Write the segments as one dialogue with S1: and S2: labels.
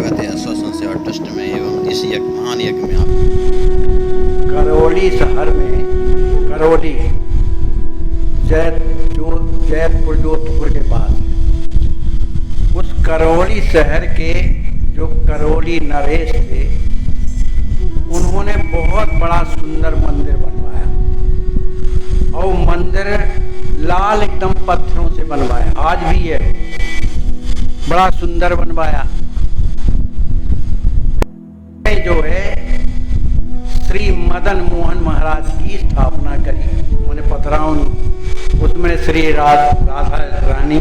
S1: स्वागत है स्वसन सेवा ट्रस्ट में एवं इस महान यज्ञ में आप
S2: करौली शहर में करौली जयपुर जोधपुर के पास उस करौली शहर के जो करौली नरेश थे उन्होंने बहुत बड़ा सुंदर मंदिर बनवाया और मंदिर लाल एकदम पत्थरों से बनवाया, आज भी है, बड़ा सुंदर बनवाया। जो है श्री मदन मोहन महाराज की स्थापना करी उन्होंने पथराव, उसमें श्री राधा रानी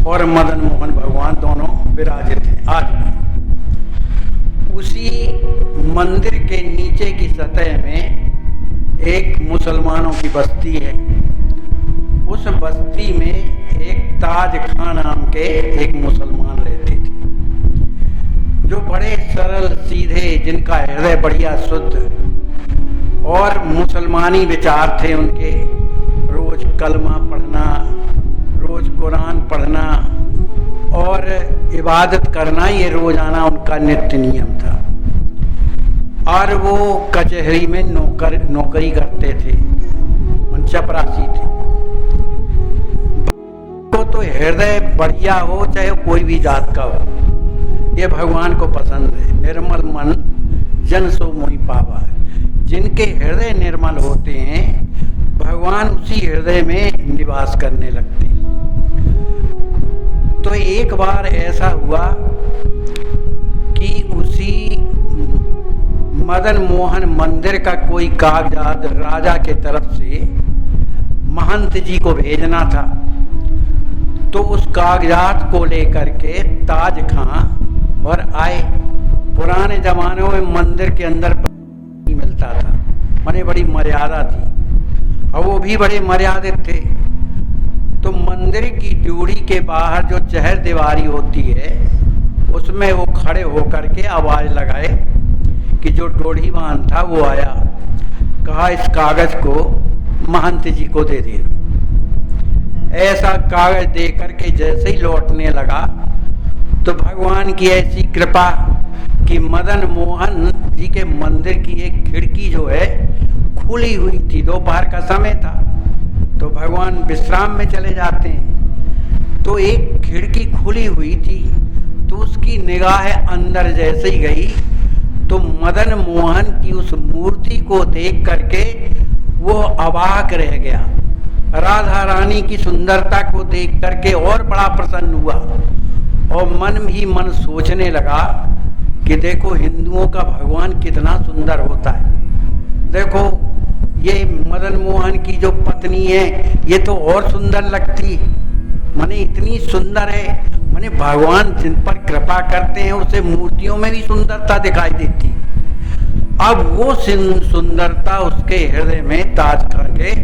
S2: और मदन मोहन भगवान दोनों विराजित हैं। आज उसी मंदिर के नीचे की सतह में एक मुसलमानों की बस्ती है। उस बस्ती में एक ताज खां नाम के एक मुसलमान रहते थे, जो बड़े सरल सीधे, जिनका हृदय बढ़िया शुद्ध और मुसलमानी विचार थे उनके। रोज कलमा पढ़ना, रोज कुरान पढ़ना और इबादत करना, ये रोजाना उनका नित्य नियम था। और वो कचहरी में नौकरी करते थे, चपरासी थे। तो हृदय बढ़िया हो, चाहे कोई भी जात का हो, ये भगवान को पसंद है। निर्मल मन जन सो मोहि पावा, जिनके हृदय निर्मल होते हैं भगवान उसी हृदय में निवास करने लगते हैं। तो एक बार ऐसा हुआ कि उसी मदन मोहन मंदिर का कोई कागजात राजा के तरफ से महंत जी को भेजना था। तो उस कागजात को लेकर के ताज खां और आए। पुराने जमानों में मंदिर के अंदर नहीं मिलता था, माने बड़ी मर्यादा थी और वो भी बड़े मर्यादित थे। तो मंदिर की ड्योढ़ी के बाहर जो चहर दीवारी होती है उसमें वो खड़े होकर के आवाज लगाए कि जो ड्योढ़ीवान था वो आया, कहा इस कागज को महंत जी को दे दे। ऐसा कागज दे करके जैसे ही लौटने लगा तो भगवान की ऐसी कृपा कि मदन मोहन जी के मंदिर की एक खिड़की जो है खुली हुई थी। दोपहर का समय था तो भगवान विश्राम में चले जाते हैं, तो एक खिड़की खुली हुई थी। तो उसकी निगाह अंदर जैसे ही गई तो मदन मोहन की उस मूर्ति को देख करके वो अवाक रह गया। राधा रानी की सुंदरता को देख करके और बड़ा प्रसन्न हुआ और मन ही मन सोचने लगा कि देखो हिंदुओं का भगवान कितना सुंदर होता है। देखो ये मदन मोहन की जो पत्नी है ये तो और सुंदर लगती, माने इतनी सुंदर है, माने भगवान जिन पर कृपा करते हैं उसे मूर्तियों में भी सुंदरता दिखाई देती। अब वो सुंदरता उसके हृदय में ताज करके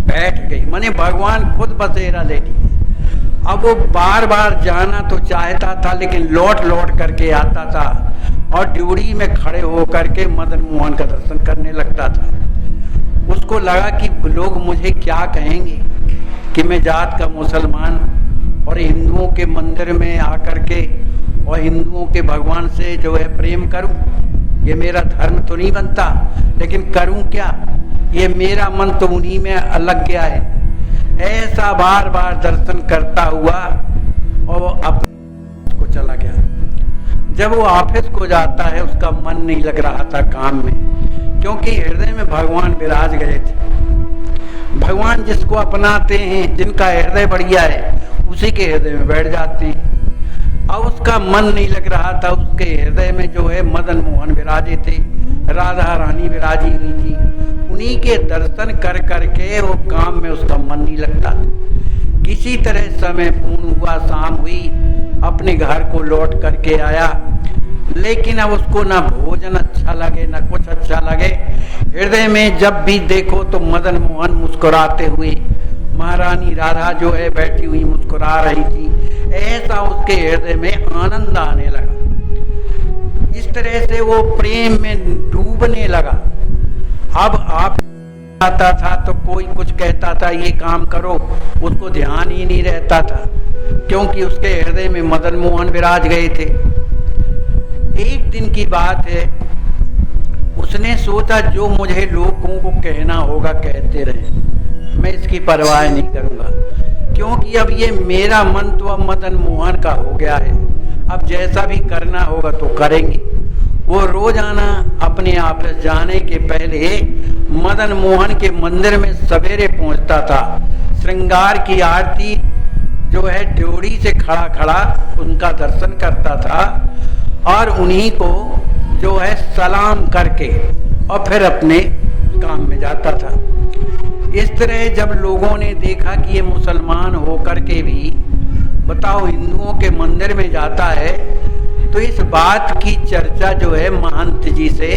S2: बैठ गई, माने भगवान खुद बसेरा ले लिए। अब वो बार बार जाना तो चाहता था लेकिन लौट लौट करके आता था और ड्योढ़ी में खड़े होकर के मदन मोहन का दर्शन करने लगता था। उसको लगा कि लोग मुझे क्या कहेंगे कि मैं जात का मुसलमान और हिंदुओं के मंदिर में आकर के और हिंदुओं के भगवान से जो है प्रेम करूं, ये मेरा धर्म तो नहीं बनता, लेकिन करूं क्या, ये मेरा मन तो उन्हीं में अलग गया है। ऐसा बार बार दर्शन करता हुआ और वो ऑफिस को चला गया। जब वो ऑफिस को जाता है उसका मन नहीं लग रहा था काम में, क्योंकि हृदय में भगवान विराज गए थे। भगवान जिसको अपनाते हैं, जिनका हृदय बढ़िया है, उसी के हृदय में बैठ जाते हैं। अब उसका मन नहीं लग रहा था, उसके हृदय में जो है मदन मोहन विराजे थे, राधा रानी विराजी हुई थी। उन्हीं के दर्शन कर करके वो काम में उसका मन नहीं लगता था। किसी तरह समय पूर्ण हुआ, शाम हुई, अपने घर को लौट करके आया, लेकिन अब उसको ना भोजन अच्छा लगे ना कुछ अच्छा लगे। हृदय में जब भी देखो तो मदन मोहन मुस्कुराते हुए, महारानी राधा जो है बैठी हुई मुस्कुरा रही थी, ऐसा उसके हृदय में आनंद आने लगा। इस तरह से वो प्रेम में डूबने लगा। अब आप आता था तो कोई कुछ कहता था ये काम करो, उसको ध्यान ही नहीं रहता था, क्योंकि उसके हृदय में मदन मोहन विराज गए थे। एक दिन की बात है, उसने सोचा जो मुझे लोगों को कहना होगा कहते रहे, मैं इसकी परवाह नहीं करूंगा, क्योंकि अब ये मेरा मन तो अब मदन मोहन का हो गया है, अब जैसा भी करना होगा तो करेंगे। वो रोजाना अपने ऑफिस जाने के पहले मदन मोहन के मंदिर में सवेरे पहुंचता था। श्रृंगार की आरती जो है ड्योढ़ी से खड़ा खड़ा उनका दर्शन करता था और उन्हीं को जो है सलाम करके और फिर अपने काम में जाता था। इस तरह जब लोगों ने देखा कि ये मुसलमान होकर के भी बताओ हिंदुओं के मंदिर में जाता है, तो इस बात की चर्चा जो है महंत जी से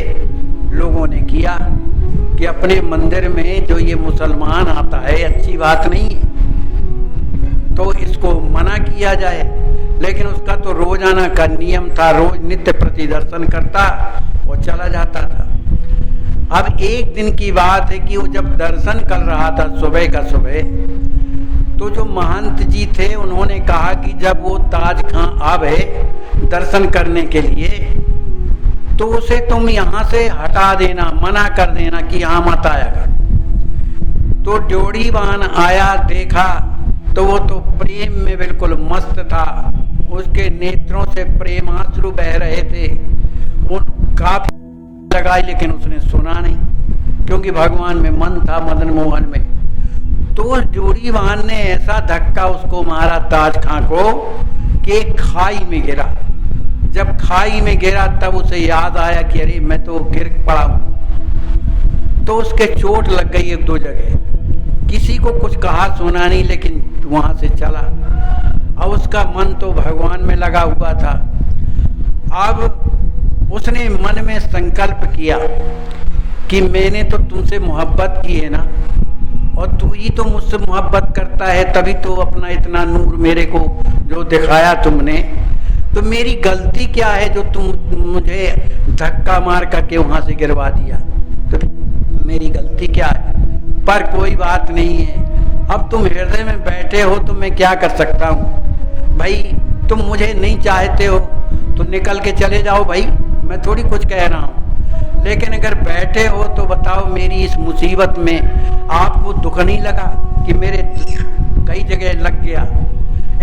S2: लोगों ने किया कि अपने मंदिर में जो ये मुसलमान आता है अच्छी बात नहीं है, तो इसको मना किया जाए। लेकिन उसका तो रोजाना का नियम था, रोज नित्य प्रति दर्शन करता और चला जाता था। अब एक दिन की बात है कि वो जब दर्शन कर रहा था सुबह का सुबह, तो जो महंत जी थे उन्होंने कहा कि जब वो ताज खां आवे दर्शन करने के लिए तो उसे तुम यहाँ से हटा देना, मना कर देना कि यहाँ मत आया कर। तो ड्योढ़ीवान आया, देखा तो वो तो प्रेम में बिल्कुल मस्त था, उसके नेत्रों से प्रेमाश्रु बह रहे थे। उन काफी लगाई लेकिन उसने सुना नहीं, क्योंकि भगवान में मन था, मदन मोहन में। तो उस ड्योढ़ीवान ने ऐसा धक्का उसको मारा ताज खां को कि खाई में गिरा। जब खाई में गिरा तब उसे याद आया कि अरे मैं तो गिर पड़ा हूं। तो उसके चोट लग गई एक दो जगह, किसी को कुछ कहा सुना नहीं, लेकिन वहां से चला। अब उसका मन तो भगवान में लगा हुआ था। अब उसने मन में संकल्प किया कि मैंने तो तुमसे मोहब्बत की है ना, और तू ही तो मुझसे मोहब्बत करता है, तभी तो अपना इतना नूर मेरे को जो दिखाया तुमने, तो मेरी गलती क्या है जो तुम मुझे धक्का मार करके वहां से गिरवा दिया, तो मेरी गलती क्या है? पर कोई बात नहीं है, अब तुम हृदय में बैठे हो तो मैं क्या कर सकता हूँ भाई। तुम मुझे नहीं चाहते हो तो निकल के चले जाओ भाई, मैं थोड़ी कुछ कह रहा हूँ। लेकिन अगर बैठे हो तो बताओ मेरी इस मुसीबत में आपको दुख नहीं लगा कि मेरे कई जगह लग गया?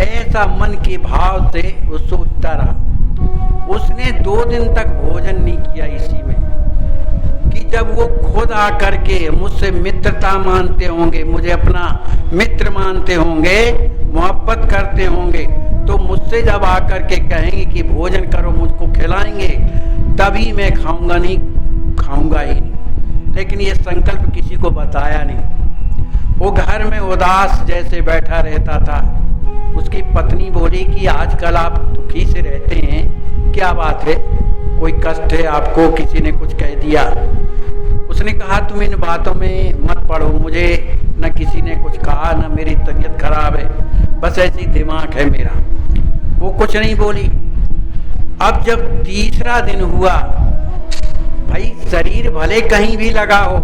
S2: ऐसा मन के भाव से वो सोचता रहा। उसने 2 दिन तक भोजन नहीं किया इसी में कि जब वो खुद आकर के मुझसे मित्रता मानते होंगे, मुझे अपना मित्र मानते होंगे, मोहब्बत करते होंगे, तो मुझसे जब आकर के कहेंगे कि भोजन करो, मुझको खिलाएंगे, तभी मैं खाऊंगा, नहीं खाऊंगा ही नहीं। लेकिन ये संकल्प किसी को बताया नहीं। वो घर में उदास जैसे बैठा रहता था। उसकी पत्नी बोली कि आजकल आप दुखी से रहते हैं, क्या बात है? कोई कष्ट है आपको? किसी ने कुछ कह दिया? उसने कहा तुम इन बातों में मत पड़ो, मुझे न किसी ने कुछ कहा, न मेरी तबीयत खराब है, बस ऐसी दिमाग है मेरा। वो कुछ नहीं बोली। अब जब तीसरा दिन हुआ, भाई शरीर भले कहीं भी लगा हो,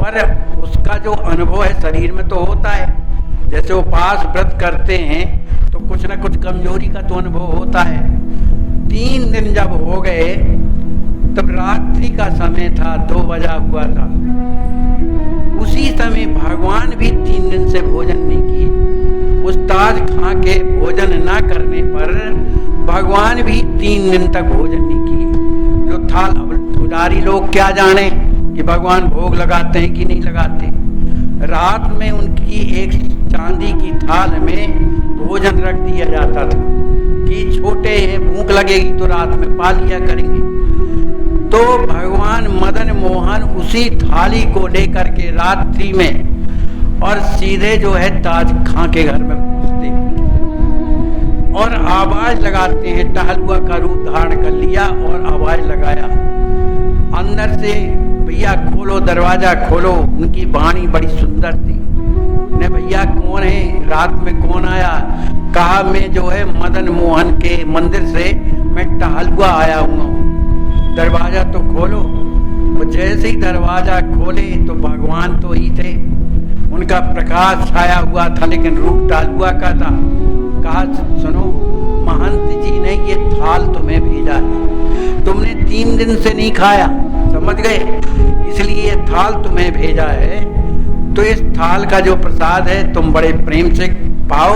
S2: पर उसका जो अनुभव है शरीर में तो होता है। जैसे उपास व्रत करते हैं तो कुछ न कुछ कमजोरी का तो अनुभव होता है। 3 दिन जब हो गए तब रात्रि का समय था, 2 बजा हुआ था। उसी समय भगवान भी 3 दिन से भोजन नहीं किए। उस ताज खां के भोजन न करने पर भगवान भी 3 दिन तक भोजन नहीं किए। जो थाल, पुजारी लोग क्या जाने कि भगवान भोग लगाते हैं कि नहीं लगाते। रात में उनकी एक चांदी की थाल में भोजन रख दिया जाता था कि छोटे हैं, भूख लगेगी तो रात में पा लिया करेंगे। तो भगवान मदन मोहन उसी थाली को लेकर के रात्रि में और सीधे जो है ताज खां के घर में पहुंचते और आवाज लगाते हैं। टहलुआ का रूप धारण कर लिया और आवाज लगाया, अंदर से भैया खोलो, दरवाजा खोलो। उनकी वाणी बड़ी सुंदर थी। ने भैया कौन है? रात में कौन आया? कहा मैं जो है मदन मोहन के मंदिर से मैं टहलुआ आया हुआ हूँ, दरवाजा तो खोलो। और जैसे ही दरवाजा खोले तो भगवान तो ही थे, उनका प्रकाश छाया हुआ था, लेकिन रूप टहलुआ का था। कहा सुनो, महंत जी ने ये थाल तुम्हें भेजा है, तुमने 3 दिन से नहीं खाया, समझ गए, इसलिए थाल तुम्हें भेजा है। तो इस थाल का जो प्रसाद है तुम बड़े प्रेम से पाओ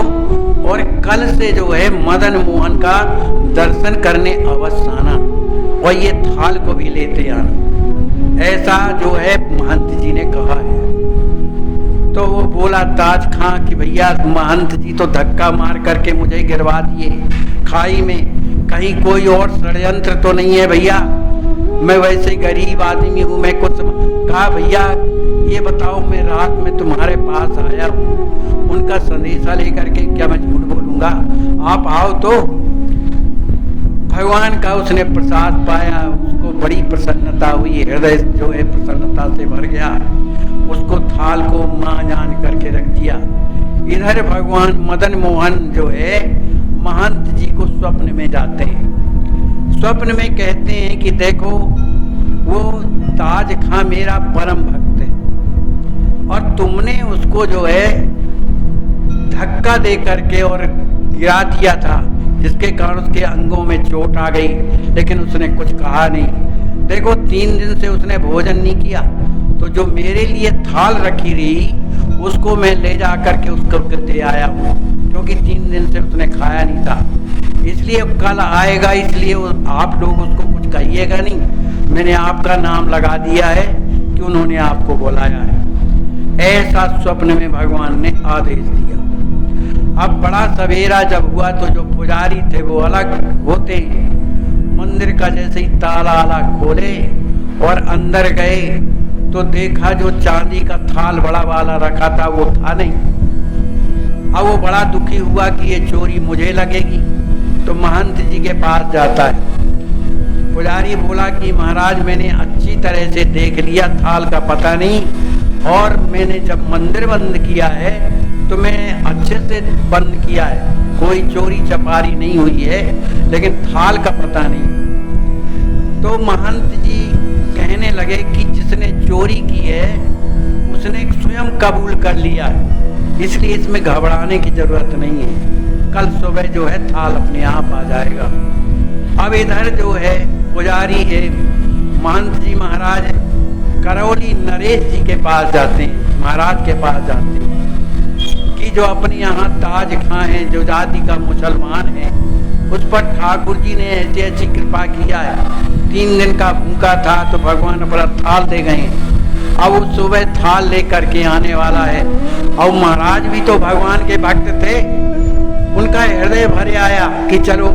S2: और कल से जो है मदन मोहन का दर्शन करने अवश्य आना और ये थाल को भी लेते आना, ऐसा जो है महंत जी ने कहा है। तो वो बोला ताज खां कि भैया महंत जी तो धक्का मार करके मुझे गिरवा दिए खाई में, कहीं कोई और षड्यंत्र तो नहीं है भैया, मैं वैसे गरीब आदमी हूँ, मैं कुछ कहा भैया ये बताओ मैं रात में तुम्हारे पास आया हूँ उनका संदेशा लेकर के, क्या मैं झूठ बोलूंगा, आप आओ तो। भगवान का उसने प्रसाद पाया, उसको बड़ी प्रसन्नता हुई, हृदय जो है प्रसन्नता से भर गया, उसको थाल को मां जान करके रख दिया। इधर भगवान मदन मोहन जो है महंत जी को स्वप्न में जाते हैं, स्वप्न में कहते हैं कि देखो वो ताज खां मेरा परम भक्त है और तुमने उसको जो है धक्का दे करके और गिरा दिया था, जिसके कारण उसके अंगों में चोट आ गई, लेकिन उसने कुछ कहा नहीं। देखो 3 दिन से उसने भोजन नहीं किया, तो जो मेरे लिए थाल रखी रही उसको मैं ले जा करके उसको दे आया हूँ, क्योंकि 3 दिन से उसने खाया नहीं था, इसलिए कल आएगा, इसलिए आप लोग उसको कुछ कहिएगा नहीं, मैंने आपका नाम लगा दिया है कि उन्होंने आपको बुलाया है। ऐसा स्वप्न में भगवान ने आदेश दिया। अब बड़ा सवेरा जब हुआ तो जो पुजारी थे वो अलग होते, मंदिर का जैसे ही ताला खोले और अंदर गए तो देखा जो चांदी का थाल बड़ा वाला रखा था वो था नहीं। अब वो बड़ा दुखी हुआ कि ये चोरी मुझे लगेगी, तो महंत जी के पास जाता है। पुजारी बोला कि महाराज मैंने अच्छी तरह से देख लिया, थाल का पता नहीं, और मैंने जब मंदिर बंद किया है तो मैं अच्छे से बंद किया है, कोई चोरी चपारी नहीं हुई है, लेकिन थाल का पता नहीं। तो महंत जी कहने लगे कि जिसने चोरी की है उसने स्वयं कबूल कर लिया है, इसलिए इसमें घबराने की जरूरत नहीं है, कल सुबह जो है थाल अपने आप आ जाएगा। अब इधर जो है पुजारी है महंत जी महाराज करौली नरेश जी के पास जाते हैं, महाराज के पास जाते हैं कि जो अपने यहाँ ताज खां है, जो जाति का मुसलमान है, उस पर ठाकुर जी ने ऐसी ऐसी कृपा किया है, 3 दिन का भूखा था तो भगवान अपना थाल दे गए, अब वो सुबह थाल लेकर के आने वाला है। और महाराज भी तो भगवान के भक्त थे, उनका हृदय भरे आया कि चलो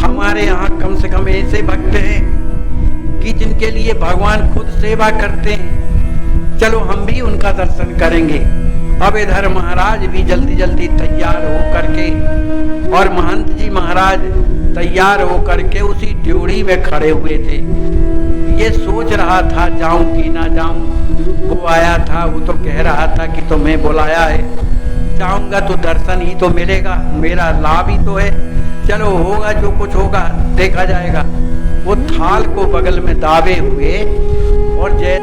S2: हमारे यहाँ कम से कम ऐसे भक्त हैं कि जिनके लिए भगवान खुद सेवा करते हैं, चलो हम भी उनका दर्शन करेंगे। अब इधर महाराज भी जल्दी जल्दी तैयार हो करके, और महंत जी महाराज तैयार हो करके उसी ड्योढ़ी में खड़े हुए थे। ये सोच रहा था जाऊं कि ना जाऊं, वो आया था, वो तो कह रहा था कि तुम्हें बुलाया है, जाऊंगा तो दर्शन ही तो मिलेगा, मेरा लाभ ही तो है, चलो होगा जो कुछ होगा देखा जाएगा। वो थाल को बगल में दाबे हुए और जय